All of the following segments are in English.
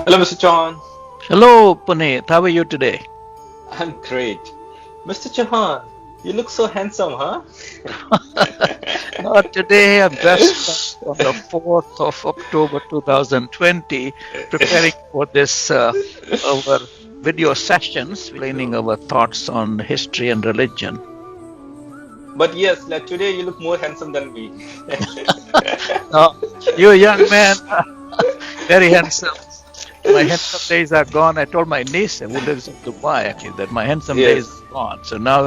Hello, Mr. Chauhan. Hello, Puneet. How are you today? I'm great. Mr. Chauhan, you look so handsome, huh? Today I'm dressed up on the 4th of October 2020, preparing for this our video sessions, explaining our thoughts on history and religion. But yes, like today you look more handsome than me. Now, you young man, very handsome. My handsome days are gone. I told my niece who lives in Dubai actually that my handsome days Yes. are gone. So now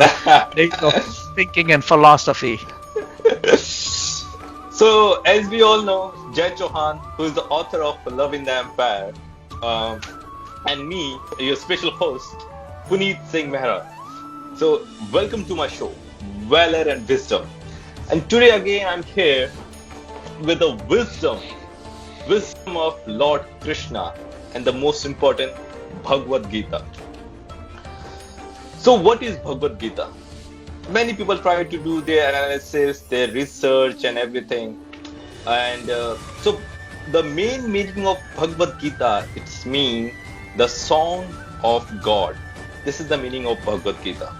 days of thinking and philosophy. So, as we all know, Jai Chauhan, who is the author of Love in the Empire, um, and me, your special host, Puneet Singh Mehra. So, welcome to my show, Valor and Wisdom. And today again, I'm here with the wisdom of Lord Krishna, and the most important, Bhagavad Gita. So, what is Bhagavad Gita? Many people try to do their analysis, their research, and everything. And so, the main meaning of Bhagavad Gita, it's mean the song of God. This is the meaning of Bhagavad Gita.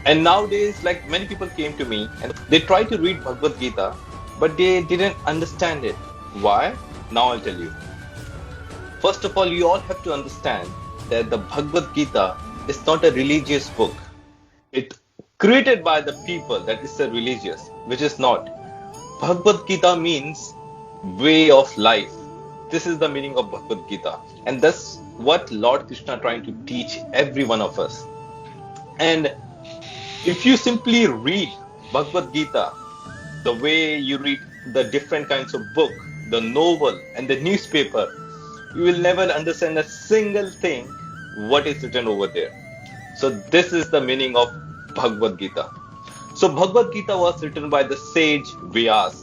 And nowadays, like many people came to me and they tried to read Bhagavad Gita, but they didn't understand it. Why? Now I'll tell you. First of all, you all have to understand that the Bhagavad Gita is not a religious book. It created by the people that is a religious, which is not. Bhagavad Gita means way of life. This is the meaning of Bhagavad Gita. And that's what Lord Krishna trying to teach every one of us. And if you simply read Bhagavad Gita the way you read the different kinds of book, the novel and the newspaper, you will never understand a single thing what is written over there. So this is the meaning of Bhagavad Gita. So Bhagavad Gita was written by the sage Vyas.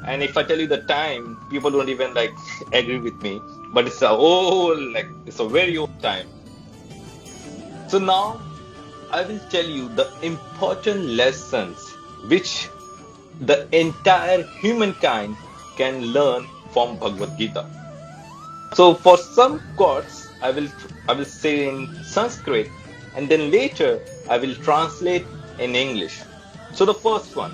And if I tell you the time, people don't even like agree with me. But it's a very old time. So now I will tell you the important lessons which the entire humankind can learn from Bhagavad Gita. So for some quotes, I will say in Sanskrit, and then later I will translate in English. So the first one,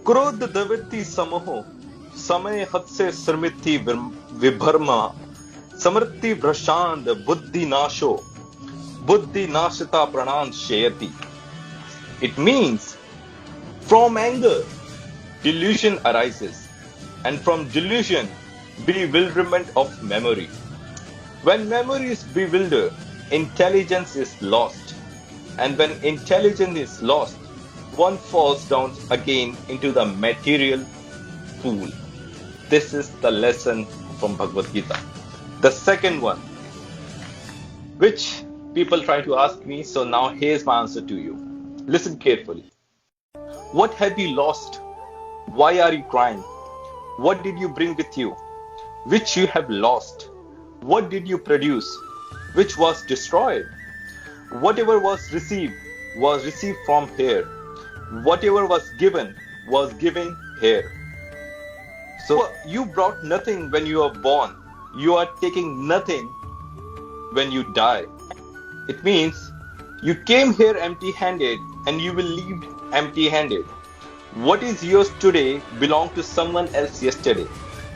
क्रोध दविति समहो समय हद से श्रमिति विभर्मा समृद्धि भ्रशांत बुद्धि नाशो buddhi nashita pranam shayati. It means from anger, delusion arises, and from delusion, bewilderment of memory. When memory is bewildered, intelligence is lost, and when intelligence is lost, one falls down again into the material pool. This is the lesson from Bhagavad Gita. The second one, which people try to ask me, so now here's my answer to you. Listen carefully. What have you lost? Why are you crying? What did you bring with you? Which you have lost? What did you produce? Which was destroyed? Whatever was received from here. Whatever was given here. So you brought nothing when you were born. You are taking nothing when you die. It means you came here empty-handed and you will leave empty-handed. What is yours today belonged to someone else yesterday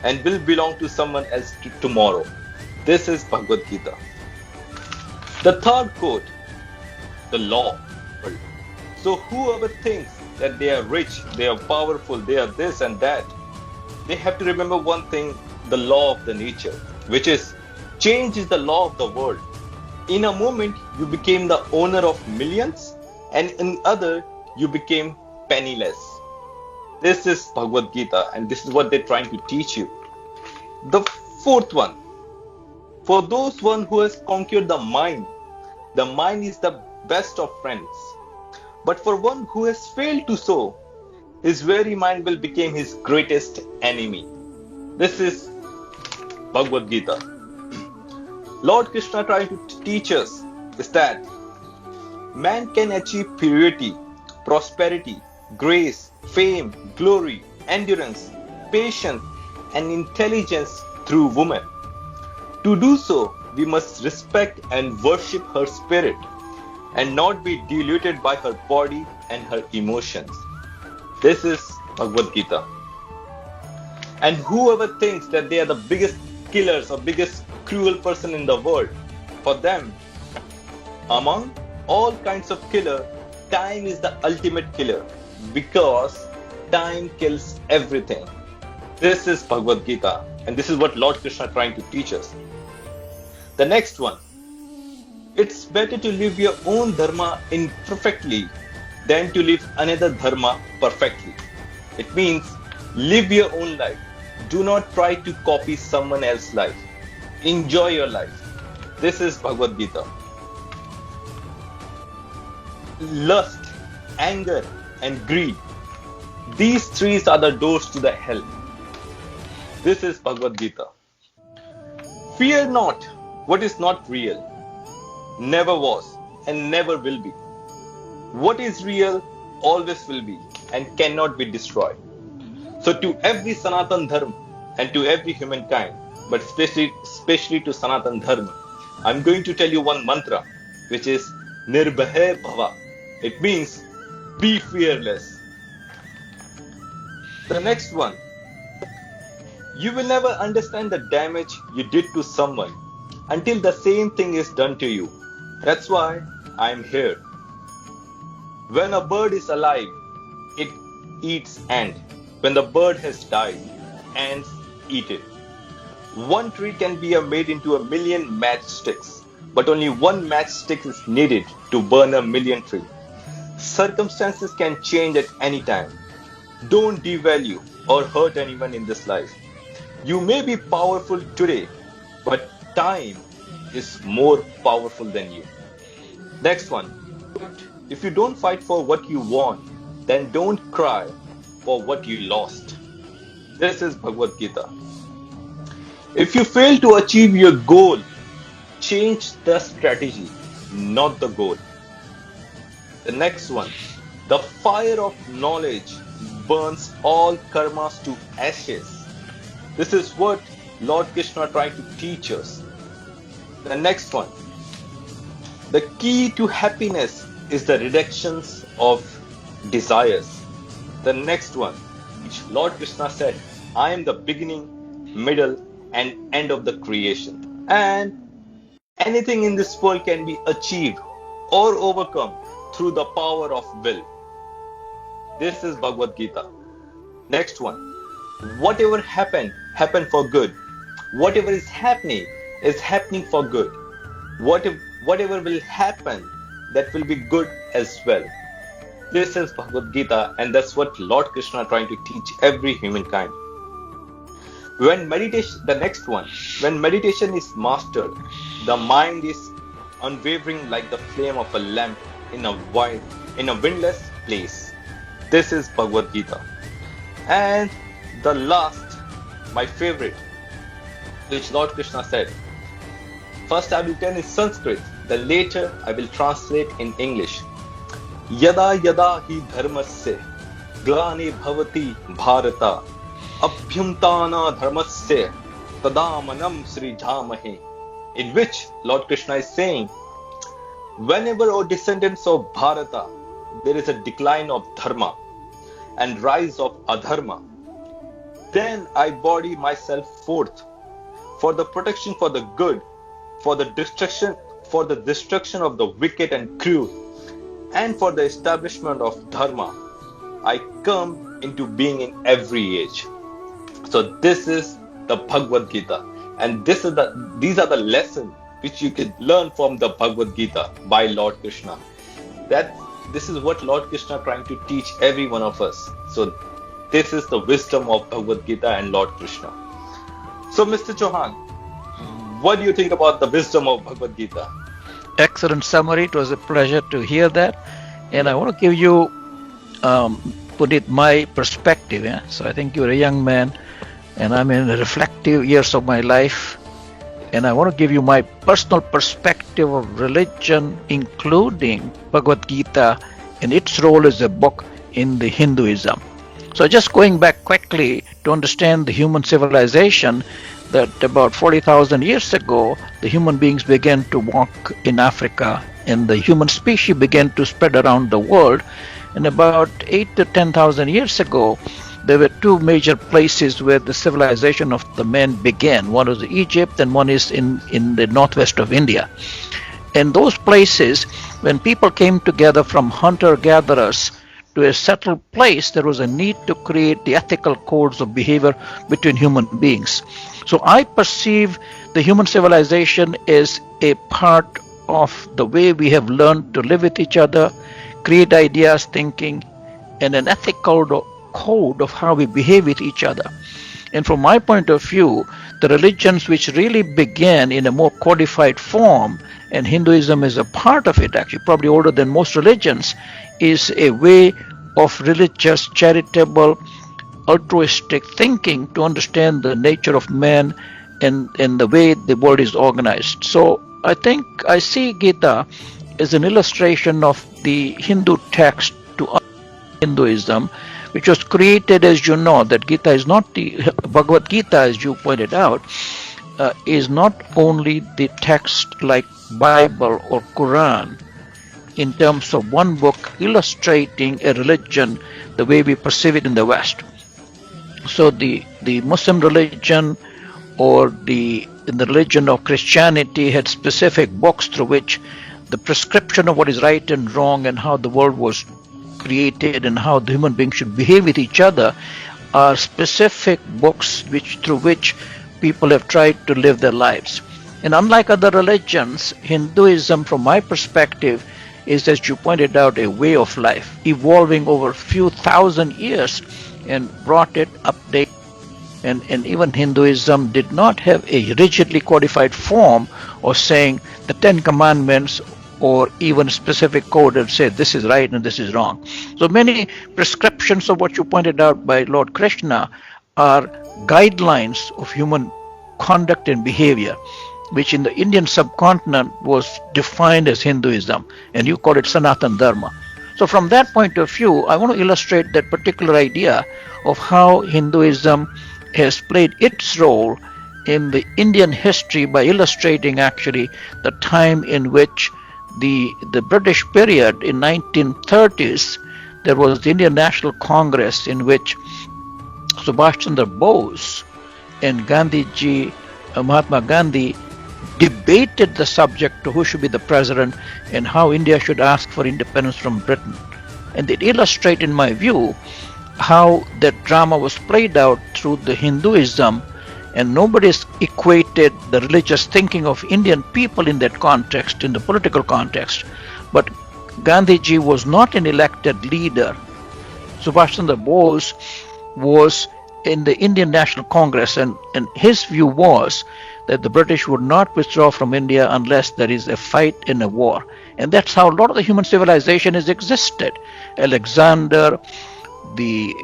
and will belong to someone else tomorrow. This is Bhagavad Gita. The third quote, the law. So whoever thinks that they are rich, they are powerful, they are this and that, they have to remember one thing, the law of the nature, which is change is the law of the world. In a moment, you became the owner of millions, and in other, you became penniless. This is Bhagavad Gita, and this is what they're trying to teach you. The fourth one, for those one who has conquered the mind is the best of friends. But for one who has failed to so, his very mind will become his greatest enemy. This is Bhagavad Gita. Lord Krishna trying to teach us is that man can achieve purity, prosperity, grace, fame, glory, endurance, patience, and intelligence through woman. To do so, we must respect and worship her spirit and not be deluded by her body and her emotions. This is Bhagavad Gita. And whoever thinks that they are the biggest killers or biggest cruel person in the world, for them, among all kinds of killer, time is the ultimate killer because time kills everything. This is Bhagavad Gita, and this is what Lord Krishna is trying to teach us. The next one, it's better to live your own dharma imperfectly than to live another dharma perfectly. It means live your own life. Do not try to copy someone else's life. Enjoy your life. This is Bhagavad Gita. Lust, anger, and greed. These three are the doors to the hell. This is Bhagavad Gita. Fear not what is not real, never was, and never will be. What is real always will be and cannot be destroyed. So to every Sanatan Dharma and to every humankind, but especially to Sanatan Dharma, I'm going to tell you one mantra, which is Nirbhay Bhava. It means be fearless. The next one, you will never understand the damage you did to someone until the same thing is done to you. That's why I am here. When a bird is alive, it eats ant. When the bird has died, ants eat it. One tree can be made into 1,000,000 matchsticks, but only one matchstick is needed to burn 1,000,000 trees. Circumstances can change at any time. Don't devalue or hurt anyone in this life. You may be powerful today, but time is more powerful than you. Next one. If you don't fight for what you want, then don't cry for what you lost. This is Bhagavad Gita. If you fail to achieve your goal, change the strategy, not the goal. The next one. The fire of knowledge burns all karmas to ashes. This is what Lord Krishna tried to teach us. The next one. The key to happiness is the reductions of desires. The next one, which Lord Krishna said, I am the beginning, middle, and end of the creation. And anything in this world can be achieved or overcome through the power of will. This is Bhagavad Gita. Next one. Whatever happened for good. Whatever is happening for good. Whatever will happen, that will be good as well. This is Bhagavad Gita, and that's what Lord Krishna is trying to teach every humankind. The next one, when meditation is mastered, the mind is unwavering like the flame of a lamp in a windless place. This is Bhagavad Gita. And the last, my favorite, which Lord Krishna said. First I will tell in Sanskrit, then later I will translate in English. Yada yada hi dharmasya glani bhavati bharata abhyamtana dharmasya tadamanam srijamahe. In which Lord Krishna is saying, whenever, O descendants of Bharata, there is a decline of dharma and rise of adharma, then I body myself forth for the protection for the good, for the destruction of the wicked and cruel, and for the establishment of dharma. I come into being in every age. So this is the Bhagavad Gita, and these are the lessons which you can learn from the Bhagavad Gita by Lord Krishna. This is what Lord Krishna is trying to teach every one of us. So this is the wisdom of Bhagavad Gita and Lord Krishna. So Mr. Chauhan, what do you think about the wisdom of Bhagavad Gita? Excellent summary. It was a pleasure to hear that. And I want to give you, Puneet, my perspective. Yeah? So I think you're a young man, and I'm in the reflective years of my life. And I want to give you my personal perspective of religion, including Bhagavad Gita and its role as a book in the Hinduism. So just going back quickly to understand the human civilization, that about 40,000 years ago, the human beings began to walk in Africa, and the human species began to spread around the world. And about 8 to 10,000 years ago, there were two major places where the civilization of the man began. One was Egypt, and one is in the northwest of India. In those places, when people came together from hunter-gatherers to a settled place, there was a need to create the ethical codes of behavior between human beings. So I perceive the human civilization as a part of the way we have learned to live with each other, create ideas, thinking, and an ethical code of how we behave with each other. And from my point of view, the religions which really began in a more codified form, and Hinduism is a part of it, actually probably older than most religions, is a way of religious, charitable, altruistic thinking to understand the nature of man and the way the world is organized. So I think I see Gita as an illustration of the Hindu text to Hinduism, which was created, as you know, that Gita is not the Bhagavad Gita, as you pointed out, is not only the text like Bible or Quran in terms of one book illustrating a religion the way we perceive it in the West. So the Muslim religion or in the religion of Christianity had specific books through which the prescription of what is right and wrong and how the world was created and how the human beings should behave with each other are specific books through which people have tried to live their lives. And unlike other religions, Hinduism, from my perspective, is, as you pointed out, a way of life, evolving over a few thousand years and brought it update. And even Hinduism did not have a rigidly codified form of saying the 10 Commandments or even specific code that said this is right and this is wrong. So many prescriptions of what you pointed out by Lord Krishna are guidelines of human conduct and behavior, which in the Indian subcontinent was defined as Hinduism, and you call it Sanatana Dharma. So from that point of view, I want to illustrate that particular idea of how Hinduism has played its role in the Indian history by illustrating actually the time in which the British period in 1930s, there was the Indian National Congress in which Subhash Chandra Bose and Gandhiji, Mahatma Gandhi, debated the subject of who should be the president and how India should ask for independence from Britain. And it illustrates, in my view, how that drama was played out through the Hinduism, and nobody's equated the religious thinking of Indian people in that context, in the political context. But Gandhiji was not an elected leader. Subhash Chandra Bose was in the Indian National Congress, and his view was that the British would not withdraw from India unless there is a fight and a war. And that's how a lot of the human civilization has existed. Alexander, the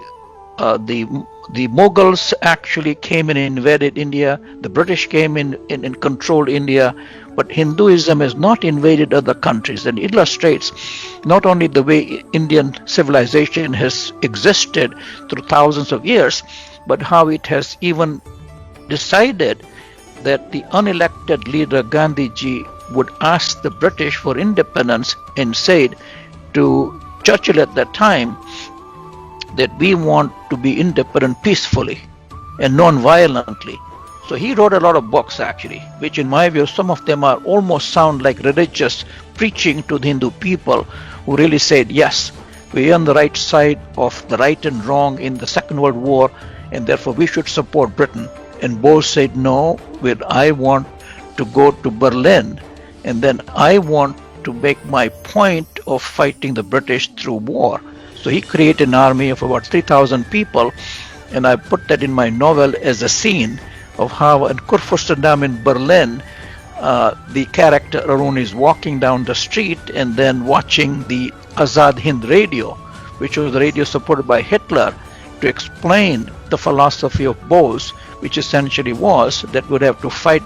Mughals actually came and invaded India. The British came in and controlled India. But Hinduism has not invaded other countries, and illustrates not only the way Indian civilization has existed through thousands of years, but how it has even decided that the unelected leader Gandhiji would ask the British for independence and said to Churchill at that time that we want to be independent peacefully and non-violently. So he wrote a lot of books actually, which in my view, some of them are almost sound like religious preaching to the Hindu people who really said, yes, we are on the right side of the right and wrong in the Second World War, and therefore we should support Britain. And Bose said, no, I want to go to Berlin, and then I want to make my point of fighting the British through war. So he created an army of about 3,000 people, and I put that in my novel as a scene of how in Kurfürstendamm in Berlin, the character Arun is walking down the street and then watching the Azad Hind radio, which was the radio supported by Hitler, to explain the philosophy of Bose, which essentially was that we'd have to fight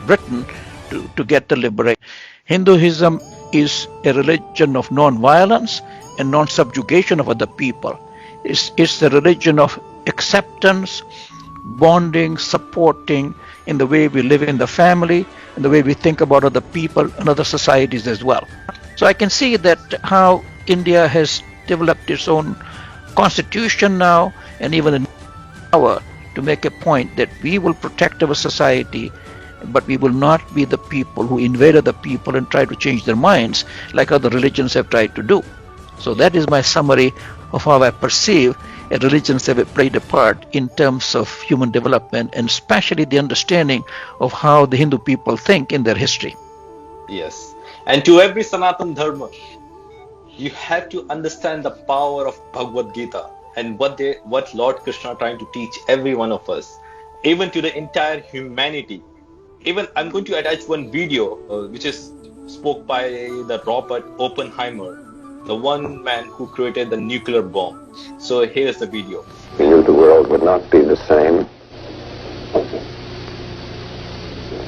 Britain to get the liberation. Hinduism is a religion of non-violence and non-subjugation of other people. It's the religion of acceptance, bonding, supporting in the way we live in the family, in the way we think about other people and other societies as well. So I can see that how India has developed its own constitution now, and even a power to make a point that we will protect our society, but we will not be the people who invade other people and try to change their minds like other religions have tried to do. So that is my summary of how I perceive religions have played a part in terms of human development, and especially the understanding of how the Hindu people think in their history. Yes. And to every Sanatan Dharma, you have to understand the power of Bhagavad Gita and what Lord Krishna trying to teach every one of us, even to the entire humanity. Even I'm going to attach one video which is spoke by the Robert Oppenheimer, the one man who created the nuclear bomb. So here's the video. We knew the world would not be the same.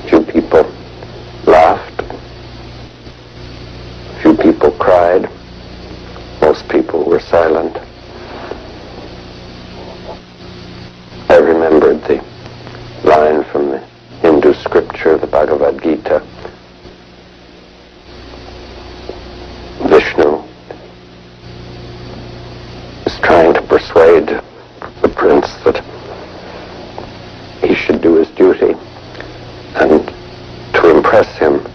Few people laughed. Few people cried. Most people were silent. I remembered the line from the Hindu scripture, the Bhagavad Gita. Vishnu is trying to persuade the prince that he should do his duty, and to impress him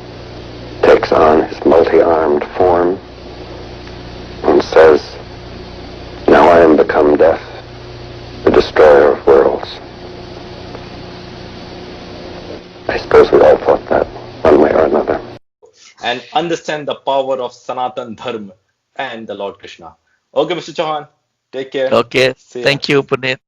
takes on his multi-armed form and says, "Now I am become death, the destroyer of worlds." I suppose we all thought that one way or another. And understand the power of Sanatan Dharma and the Lord Krishna. Okay, Mr. Chauhan, take care. Okay, See ya. thank you, Puneet.